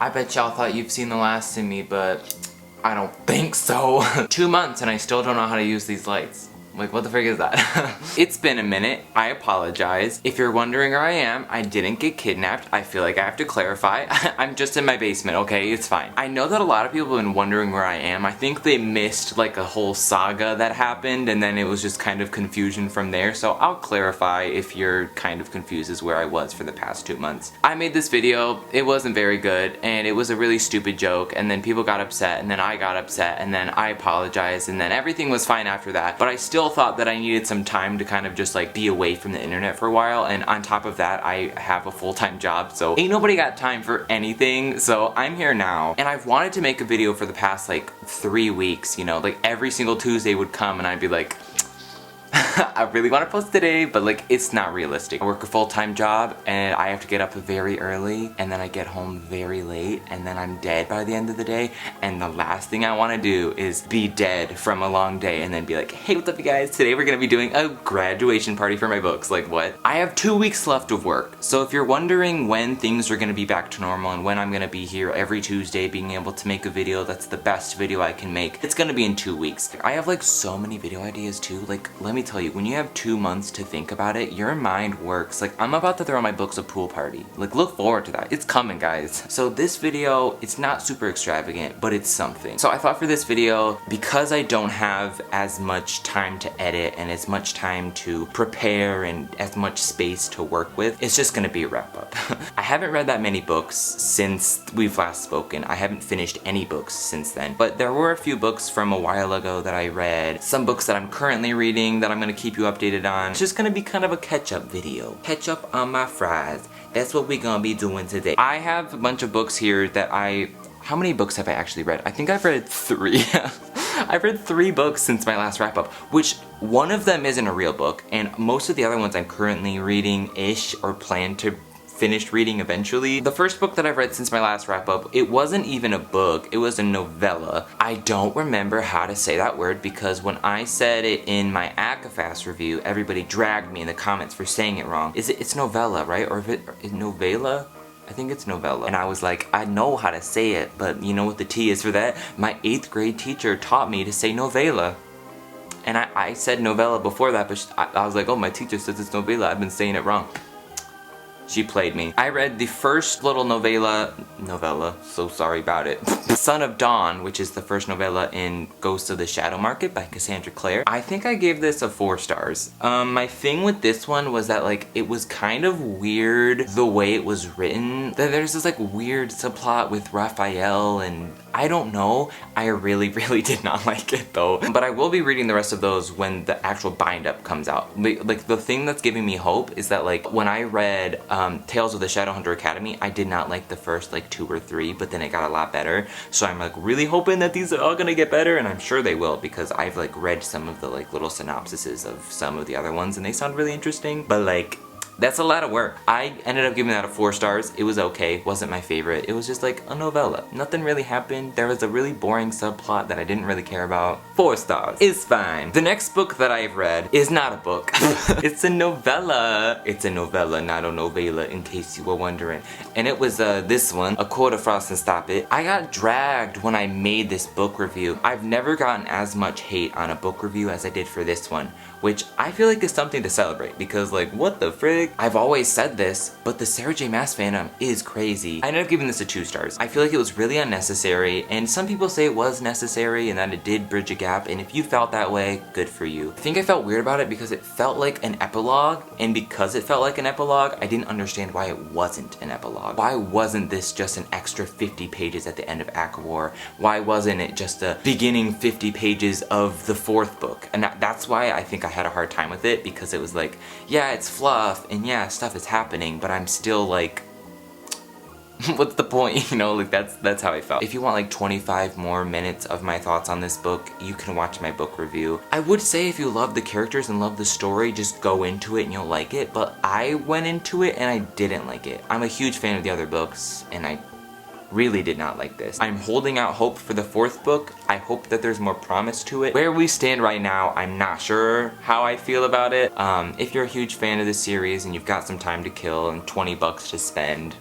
I bet y'all thought you've seen the last of me, but I don't think so. 2 months and I still don't know how to use these lights. Like, what the frick is that? It's been a minute. I apologize. If you're wondering where I am, I didn't get kidnapped. I feel like I have to clarify. I'm just in my basement, okay? It's fine. I know that a lot of people have been wondering where I am. I think they missed like a whole saga that happened and then it was just kind of confusion from there. So I'll clarify if you're kind of confused as where I was for the past 2 months. I made this video. It wasn't very good and it was a really stupid joke and then people got upset and then I got upset and then I apologized and then everything was fine after that. But I still thought that I needed some time to kind of just like be away from the internet for a while, and on top of that I have a full-time job, so ain't nobody got time for anything. So I'm here now and I've wanted to make a video for the past like 3 weeks, you know, like every single Tuesday would come and I'd be like I really want to post today, but like it's not realistic. I work a full-time job and I have to get up very early and then I get home very late and then I'm dead by the end of the day, and the last thing I want to do is be dead from a long day and then be like, hey, what's up you guys? Today we're gonna be doing a graduation party for my books. Like what? I have 2 weeks left of work, so if you're wondering when things are gonna be back to normal and when I'm gonna be here every Tuesday being able to make a video that's the best video I can make, it's gonna be in 2 weeks. I have like so many video ideas too. Like, let me tell you, when you have 2 months to think about it, your mind works. Like, I'm about to throw my books a pool party. Like, look forward to that. It's coming, guys. So this video, it's not super extravagant, but it's something. So I thought for this video, because I don't have as much time to edit and as much time to prepare and as much space to work with, it's just gonna be a wrap up. I haven't read that many books since we've last spoken. I haven't finished any books since then, but there were a few books from a while ago that I read. Some books that I'm currently reading that I'm gonna keep you updated on. It's just gonna be kind of a catch-up video. Ketchup on my fries. That's what we're gonna be doing today. I have a bunch of books here that how many books have I actually read? I think I've read 3. I've read 3 books since my last wrap-up, which one of them isn't a real book, and most of the other ones I'm currently reading-ish or plan to finish reading eventually. The first book that I've read since my last wrap-up, it wasn't even a book, it was a novella. I don't remember how to say that word because when I said it in my ACOFAS review, everybody dragged me in the comments for saying it wrong. It's novella, right? Or is novella? I think it's novella. And I was like, I know how to say it, but you know what the T is for that? My 8th grade teacher taught me to say novella. And I said novella before that, but I was like, oh, my teacher says it's novella, I've been saying it wrong. She played me. I read the first little novella, so sorry about it. Son of Dawn, which is the first novella in Ghosts of the Shadow Market by Cassandra Clare. I think I gave this a 4 stars. My thing with this one was that like it was kind of weird the way it was written. There's this like weird subplot with Raphael and I don't know. I really did not like it though. But I will be reading the rest of those when the actual bind-up comes out. Like the thing that's giving me hope is that like when I read Tales of the Shadowhunter Academy, I did not like the first like 2 or 3, but then it got a lot better. So I'm like really hoping that these are all gonna get better, and I'm sure they will because I've like read some of the like little synopsises of some of the other ones and they sound really interesting. But like, that's a lot of work. I ended up giving that a 4 stars. It was okay. Wasn't my favorite. It was just like a novella. Nothing really happened. There was a really boring subplot that I didn't really care about. 4 stars. It's fine. The next book that I've read is not a book. It's a novella. It's a novella, not a novela, in case you were wondering. And it was this one, A Court of Frost and Stop It. I got dragged when I made this book review. I've never gotten as much hate on a book review as I did for this one, which I feel like is something to celebrate because like, what the frick? I've always said this, but the Sarah J Maas fandom is crazy. I ended up giving this a 2 stars. I feel like it was really unnecessary, and some people say it was necessary and that it did bridge a gap, and if you felt that way, good for you. I think I felt weird about it because it felt like an epilogue, and because it felt like an epilogue, I didn't understand why it wasn't an epilogue. Why wasn't this just an extra 50 pages at the end of ACOWAR? Why wasn't it just the beginning 50 pages of the 4th book? And that's why I think I had a hard time with it, because it was like, yeah, it's fluff, and yeah, stuff is happening, but I'm still like, what's the point? You know, like that's how I felt. If you want like 25 more minutes of my thoughts on this book, you can watch my book review. I would say if you love the characters and love the story, just go into it and you'll like it, but I went into it and I didn't like it. I'm a huge fan of the other books, and I really did not like this. I'm holding out hope for the 4th book. I hope that there's more promise to it. Where we stand right now, I'm not sure how I feel about it. If you're a huge fan of the series and you've got some time to kill and 20 bucks to spend,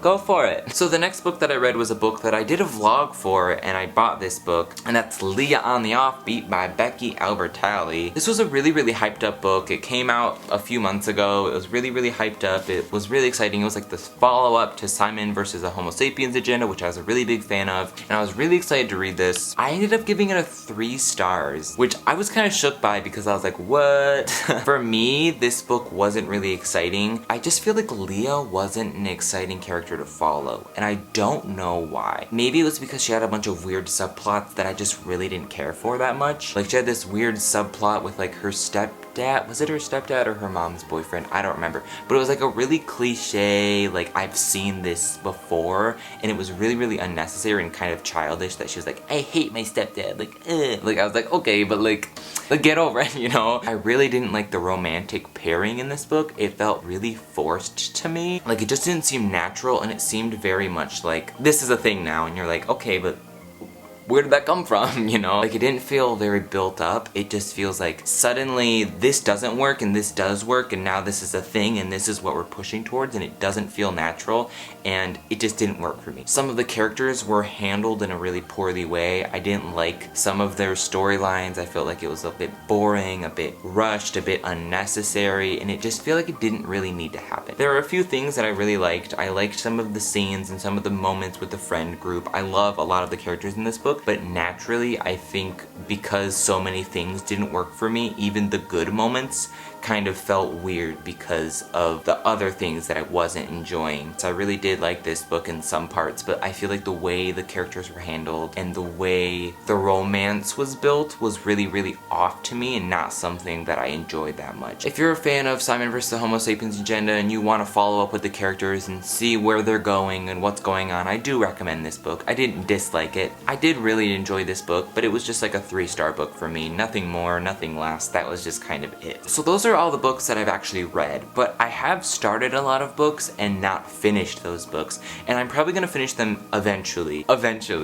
go for it. So the next book that I read was a book that I did a vlog for, and I bought this book, and that's Leah on the Offbeat by Becky Albertalli. This was a really, really hyped up book. It came out a few months ago. It was really, really hyped up. It was really exciting. It was like this follow-up to Simon versus the Homo Sapiens Agenda, which I was a really big fan of, and I was really excited to read this. I ended up giving it a 3 stars, which I was kind of shook by because I was like, what? For me, this book wasn't really exciting. I just feel like Leah wasn't an exciting character to follow, and I don't know why. Maybe it was because she had a bunch of weird subplots that I just really didn't care for that much. Like, she had this weird subplot with like her stepdad. Was it her stepdad or her mom's boyfriend? I don't remember. But it was like a really cliche, like, I've seen this before, and it was really, really unnecessary and kind of childish that she was like, I hate my stepdad, like, ugh. Like, I was like, okay, but like get over it, you know? I really didn't like the romantic pairing in this book. It felt really forced to me. Like, it just didn't seem natural, and it seemed very much like, this is a thing now, and you're like, okay, but where did that come from, you know? Like, it didn't feel very built up. It just feels like suddenly this doesn't work and this does work, and now this is a thing and this is what we're pushing towards, and it doesn't feel natural, and it just didn't work for me. Some of the characters were handled in a really poorly way. I didn't like some of their storylines. I felt like it was a bit boring, a bit rushed, a bit unnecessary, and it just felt like it didn't really need to happen. There are a few things that I really liked. I liked some of the scenes and some of the moments with the friend group. I love a lot of the characters in this book, but naturally, I think because so many things didn't work for me, even the good moments kind of felt weird because of the other things that I wasn't enjoying. So I really did like this book in some parts, but I feel like the way the characters were handled and the way the romance was built was really, really off to me and not something that I enjoyed that much. If you're a fan of Simon vs. the Homo Sapiens Agenda and you want to follow up with the characters and see where they're going and what's going on, I do recommend this book. I didn't dislike it. I did really enjoy this book, but it was just like a 3-star book for me. Nothing more, nothing less. That was just kind of it. So those are all the books that I've actually read, but I have started a lot of books and not finished those books, and I'm probably gonna finish them eventually.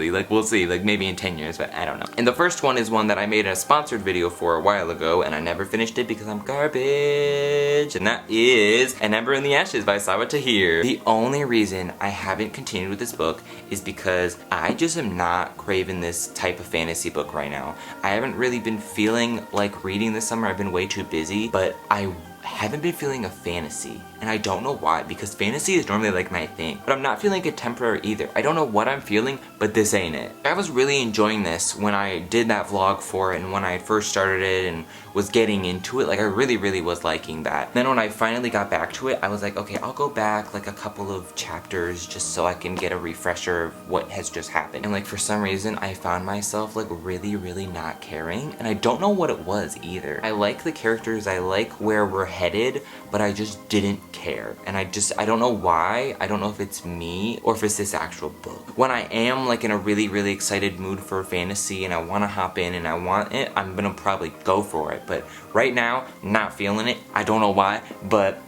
Like, we'll see, like maybe in 10 years, but I don't know. And the first one is one that I made a sponsored video for a while ago, and I never finished it because I'm garbage, and that is An Ember in the Ashes by Sawa Tahir. The only reason I haven't continued with this book is because I just am not craving this type of fantasy book right now. I haven't really been feeling like reading this summer. I've been way too busy, but I haven't been feeling a fantasy, and I don't know why, because fantasy is normally like my thing, but I'm not feeling contemporary either. I don't know what I'm feeling, but this ain't it. I was really enjoying this when I did that vlog for it and when I first started it and was getting into it. Like, I really, really was liking that. Then when I finally got back to it, I was like, okay, I'll go back like a couple of chapters just so I can get a refresher of what has just happened. And like, for some reason, I found myself like really, really not caring, and I don't know what it was either. I like the characters, I like where we're headed, but I just didn't care. And I don't know why. I don't know if it's me or if it's this actual book. When I am like in a really, really excited mood for fantasy and I want to hop in and I want it, I'm gonna probably go for it. But right now, not feeling it. I don't know why, but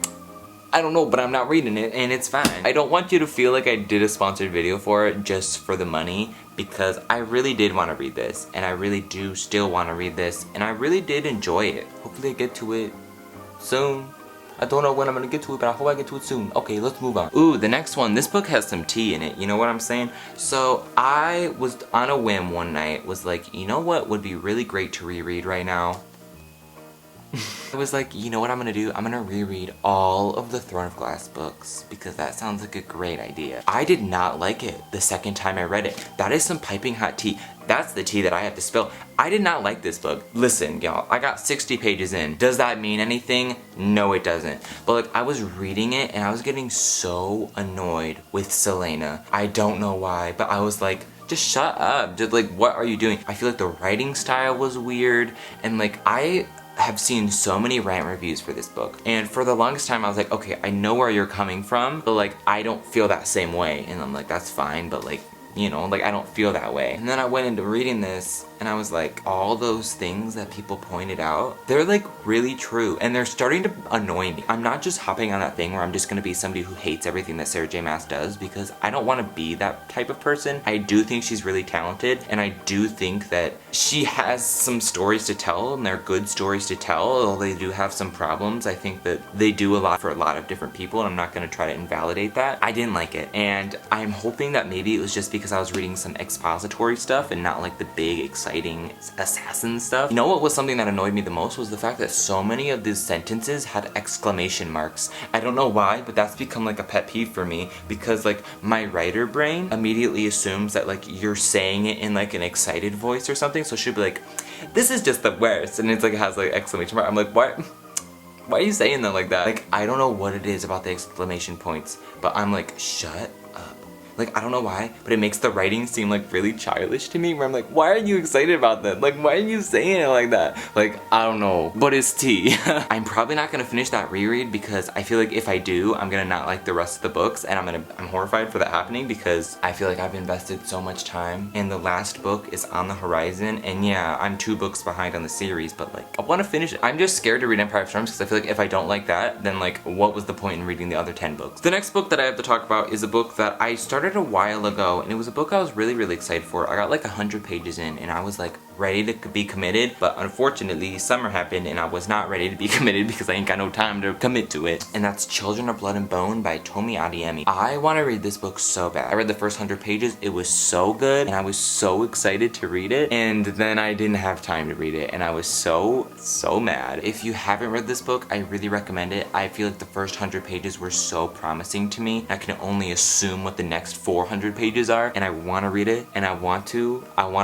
I don't know, but I'm not reading it, and it's fine. I don't want you to feel like I did a sponsored video for it just for the money, because I really did want to read this, and I really do still want to read this, and I really did enjoy it. Hopefully I get to it soon. I don't know when I'm gonna get to it, but I hope I get to it soon. Okay, let's move on. Ooh, the next one. This book has some tea in it, you know what I'm saying? So I was on a whim one night, was like, you know what would be really great to reread right now? I was like, you know what I'm gonna do? I'm gonna reread all of the Throne of Glass books, because that sounds like a great idea. I did not like it the second time I read it. That is some piping hot tea. That's the tea that I have to spill. I did not like this book. Listen, y'all, I got 60 pages in. Does that mean anything? No, it doesn't. But like, I was reading it and I was getting so annoyed with Celaena. I don't know why, but I was like, just shut up. Just like, what are you doing? I feel like the writing style was weird, and like, I have seen so many rant reviews for this book, and for the longest time I was like, okay, I know where you're coming from, but like, I don't feel that same way. And I'm like, that's fine, but like, you know, like, I don't feel that way. And then I went into reading this and I was like, all those things that people pointed out, they're like really true, and they're starting to annoy me. I'm not just hopping on that thing where I'm just gonna be somebody who hates everything that Sarah J Maas does, because I don't want to be that type of person. I do think she's really talented, and I do think that she has some stories to tell, and they're good stories to tell, although they do have some problems. I think that they do a lot for a lot of different people, and I'm not gonna try to invalidate that. I didn't like it, and I'm hoping that maybe it was just because I was reading some expository stuff and not like the big exciting assassin stuff. You know what was something that annoyed me the most was the fact that so many of these sentences had exclamation marks. I don't know why, but that's become like a pet peeve for me, because like my writer brain immediately assumes that like you're saying it in like an excited voice or something, so she'll be like, this is just the worst, and it's like it has like exclamation mark. I'm like, what? Why are you saying that like that? Like, I don't know what it is about the exclamation points, but I'm like, shut up. Like, I don't know why, but it makes the writing seem like really childish to me, where I'm like, why are you excited about that? Like, why are you saying it like that? Like, I don't know, but it's tea. I'm probably not gonna finish that reread, because I feel like if I do, I'm gonna not like the rest of the books, and I'm horrified for that happening, because I feel like I've invested so much time, and the last book is on the horizon, and yeah, I'm 2 books behind on the series, but like, I wanna finish it. I'm just scared to read Empire of Storms, because I feel like if I don't like that, then like, what was the point in reading the other 10 books? The next book that I have to talk about is a book that I started a while ago, and it was a book I was really excited for. I got like 100 pages in, and I was like ready to be committed, but unfortunately summer happened and I was not ready to be committed because I ain't got no time to commit to it. And that's Children of Blood and Bone by Tomi Adeyemi. I want to read this book so bad. I read the first 100 pages, it was so good, and I was so excited to read it, and then I didn't have time to read it, and I was so mad. If you haven't read this book, I really recommend it. I feel like the first 100 pages were so promising to me. I can only assume what the next 400 pages are, and I want to read it, and I want to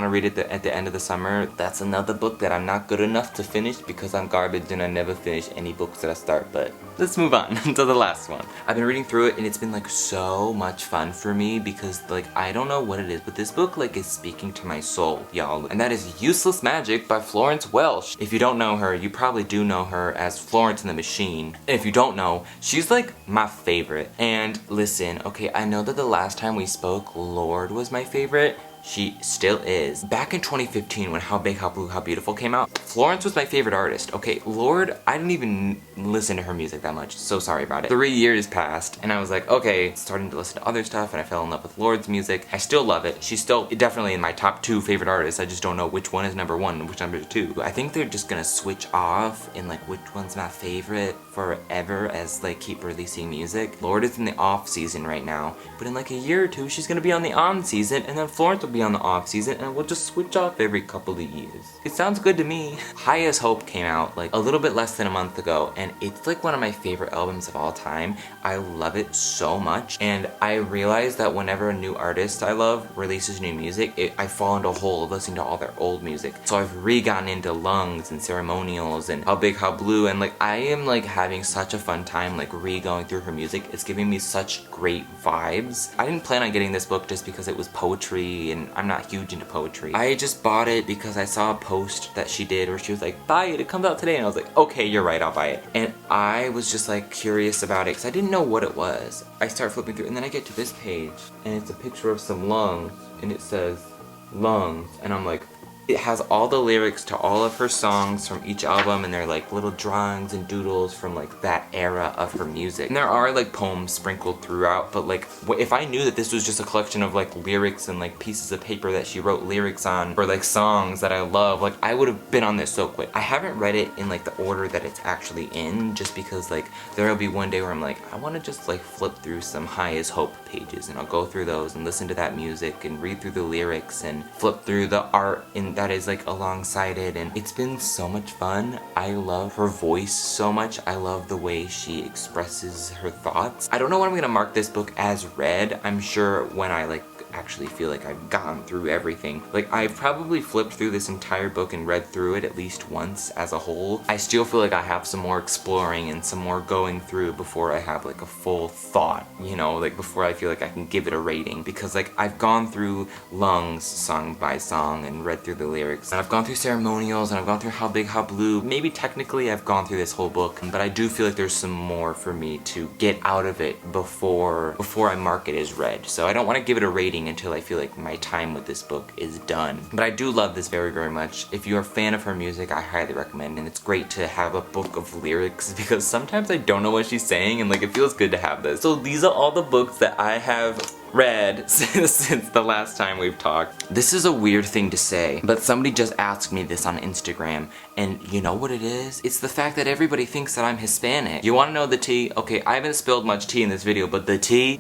read it at the end of the summer. That's another book that I'm not good enough to finish because I'm garbage and I never finish any books that I start, but let's move on to the last one. I've been reading through it, and it's been like so much fun for me, because like I don't know what it is, but this book like is speaking to my soul, y'all, and that is Useless Magic by Florence Welch. If you don't know her, you probably do know her as Florence and the Machine, and if you don't know, she's like my favorite. And listen, okay, I know that the last time we spoke, Lorde was my favorite. She still is. Back in 2015 when How Big, How Blue, How Beautiful came out, Florence was my favorite artist. Okay, Lorde, I didn't even listen to her music that much, so sorry about it. 3 years passed, and I was like, okay, starting to listen to other stuff, and I fell in love with Lorde's music. I still love it. She's still definitely in my top 2 favorite artists. I just don't know which one is number 1 and which number 2. I think they're just gonna switch off in like which one's my favorite forever as they keep releasing music. Lorde is in the off season right now, but in like a year or 2, she's gonna be on the on season, and then Florence will be on the off season, and we'll just switch off every couple of years. It sounds good to me. High as Hope came out like a little bit less than a month ago, and it's like one of my favorite albums of all time. I love it so much, and I realize that whenever a new artist I love releases new music, I fall into a hole of listening to all their old music. So I've re-gotten into Lungs and Ceremonials and How Big, How Blue, and like I am like having such a fun time like re-going through her music. It's giving me such great vibes. I didn't plan on getting this book just because it was poetry, and I'm not huge into poetry. I just bought it because I saw a post that she did where she was like, buy it comes out today, and I was like, okay, you're right, I'll buy it. And I was just like curious about it because I didn't know what it was. I start flipping through, and then I get to this page, and it's a picture of some lungs, and it says Lungs, and I'm like, it has all the lyrics to all of her songs from each album, and they're like little drawings and doodles from like that era of her music. And there are like poems sprinkled throughout, but like if I knew that this was just a collection of like lyrics and like pieces of paper that she wrote lyrics on for like songs that I love, like I would have been on this so quick. I haven't read it in like the order that it's actually in, just because like there'll be one day where I'm like, I want to just like flip through some High as Hope pages, and I'll go through those and listen to that music and read through the lyrics and flip through the art that is like alongside it, and it's been so much fun. I love her voice so much. I love the way she expresses her thoughts. I don't know when I'm gonna mark this book as read. I'm sure when I like actually feel like I've gotten through everything. Like I've probably flipped through this entire book and read through it at least once as a whole. I still feel like I have some more exploring and some more going through before I have like a full thought, you know, like before I feel like I can give it a rating, because like I've gone through Lungs song by song and read through the lyrics, and I've gone through Ceremonials, and I've gone through How Big, How Blue. Maybe technically I've gone through this whole book, but I do feel like there's some more for me to get out of it before I mark it as read. So I don't want to give it a rating reading until I feel like my time with this book is done. But I do love this very, very much. If you're a fan of her music, I highly recommend, and it's great to have a book of lyrics because sometimes I don't know what she's saying and like it feels good to have this. So these are all the books that I have read since the last time we've talked. This is a weird thing to say, but somebody just asked me this on Instagram, and you know what it is? It's the fact that everybody thinks that I'm Hispanic. You wanna know the tea? Okay, I haven't spilled much tea in this video, but the tea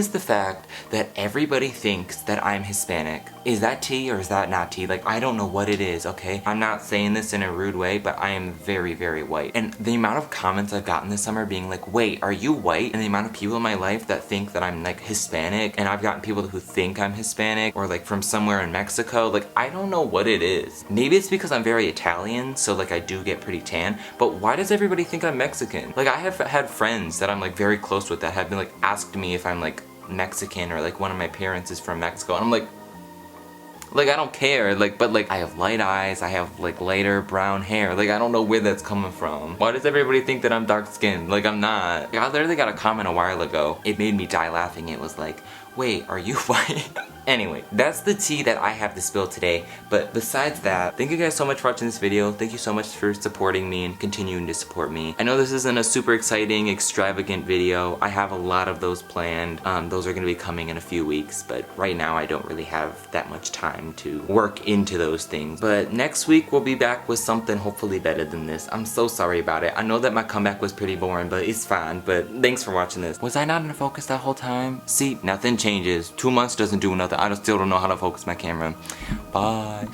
is the fact that everybody thinks that I'm Hispanic. Is that tea or is that not tea? Like, I don't know what it is, okay? I'm not saying this in a rude way, but I am very, very white. And the amount of comments I've gotten this summer being like, wait, are you white? And the amount of people in my life that think that I'm like Hispanic, and I've gotten people who think I'm Hispanic or like from somewhere in Mexico, like I don't know what it is. Maybe it's because I'm very Italian, so like I do get pretty tan, but why does everybody think I'm Mexican? Like I have had friends that I'm like very close with that have been like asked me if I'm like Mexican or like one of my parents is from Mexico, and I'm like I don't care, like, but like I have light eyes, I have like lighter brown hair, like I don't know where that's coming from. Why does everybody think that I'm dark skinned? Like I'm not. I literally got a comment a while ago. It made me die laughing. It was like, wait, are you white? Anyway, that's the tea that I have to spill today, but besides that, thank you guys so much for watching this video. Thank you so much for supporting me and continuing to support me. I know this isn't a super exciting, extravagant video. I have a lot of those planned. Those are gonna be coming in a few weeks, but right now I don't really have that much time to work into those things. But next week we'll be back with something hopefully better than this. I'm so sorry about it. I know that my comeback was pretty boring, but it's fine. But thanks for watching this. Was I not in focus that whole time? See, nothing changes. 2 months doesn't do nothing. I still don't know how to focus my camera. Bye.